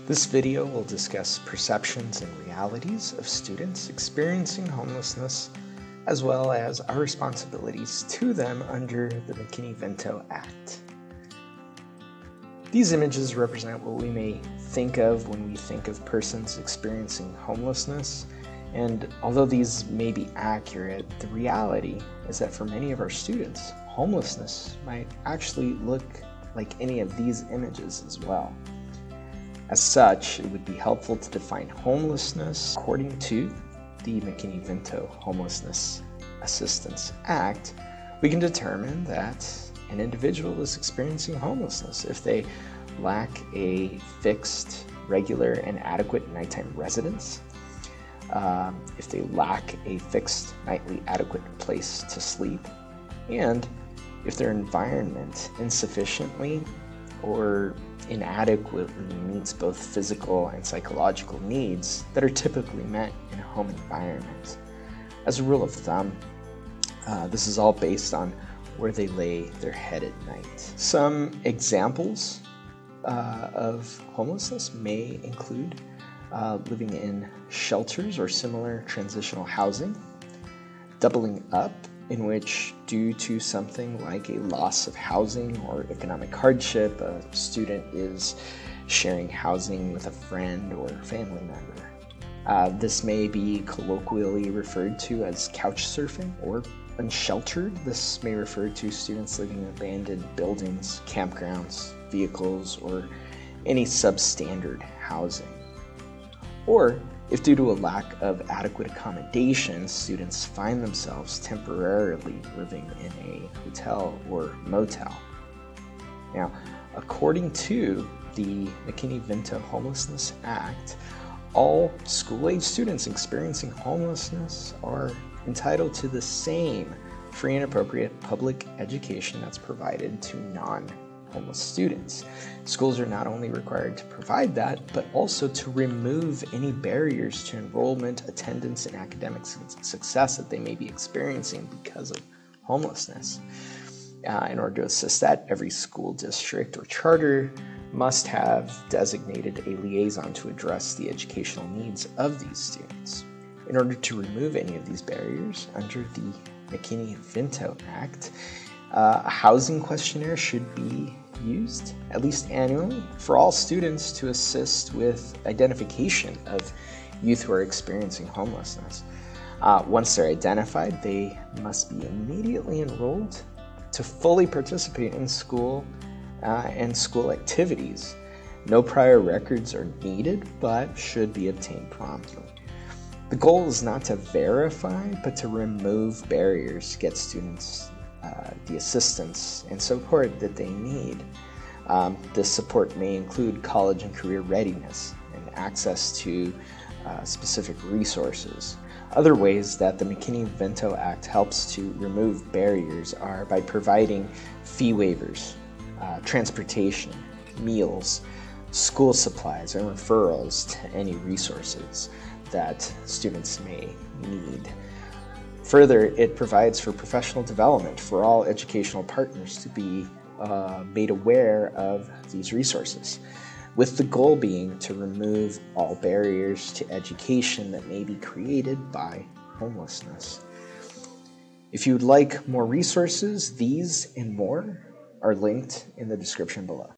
This video will discuss perceptions and realities of students experiencing homelessness, as well as our responsibilities to them under the McKinney-Vento Act. These images represent what we may think of when we think of persons experiencing homelessness, and although these may be accurate, the reality is that for many of our students, homelessness might actually look like any of these images as well. As such, it would be helpful to define homelessness according to the McKinney-Vento Homeless Assistance Act. We can determine that an individual is experiencing homelessness if they lack a fixed, regular, and adequate nighttime residence, if they lack a fixed, nightly adequate place to sleep, and if their environment insufficiently or inadequately meets both physical and psychological needs that are typically met in a home environment. As a rule of thumb, this is all based on where they lay their head at night. Some examples of homelessness may include living in shelters or similar transitional housing, doubling up, in which, due to something like a loss of housing or economic hardship, a student is sharing housing with a friend or family member. This may be colloquially referred to as couch surfing, or unsheltered. This may refer to students living in abandoned buildings, campgrounds, vehicles, or any substandard housing. Or if due to a lack of adequate accommodations, students find themselves temporarily living in a hotel or motel. Now, according to the McKinney-Vento Homeless Act, all school-age students experiencing homelessness are entitled to the same free and appropriate public education that's provided to non-homeless students. Schools are not only required to provide that, but also to remove any barriers to enrollment, attendance, and academic success that they may be experiencing because of homelessness. In order to assist that, every school district or charter must have designated a liaison to address the educational needs of these students. In order to remove any of these barriers under the McKinney-Vento Act, a housing questionnaire should be used at least annually for all students to assist with identification of youth who are experiencing homelessness. Once they're identified, they must be immediately enrolled to fully participate in school and school activities. No prior records are needed, but should be obtained promptly. The goal is not to verify, but to remove barriers to get students the assistance and support that they need. This support may include college and career readiness and access to specific resources. Other ways that the McKinney-Vento Act helps to remove barriers are by providing fee waivers, transportation, meals, school supplies, and referrals to any resources that students may need. Further, it provides for professional development for all educational partners to be made aware of these resources, with the goal being to remove all barriers to education that may be created by homelessness. If you would like more resources, these and more are linked in the description below.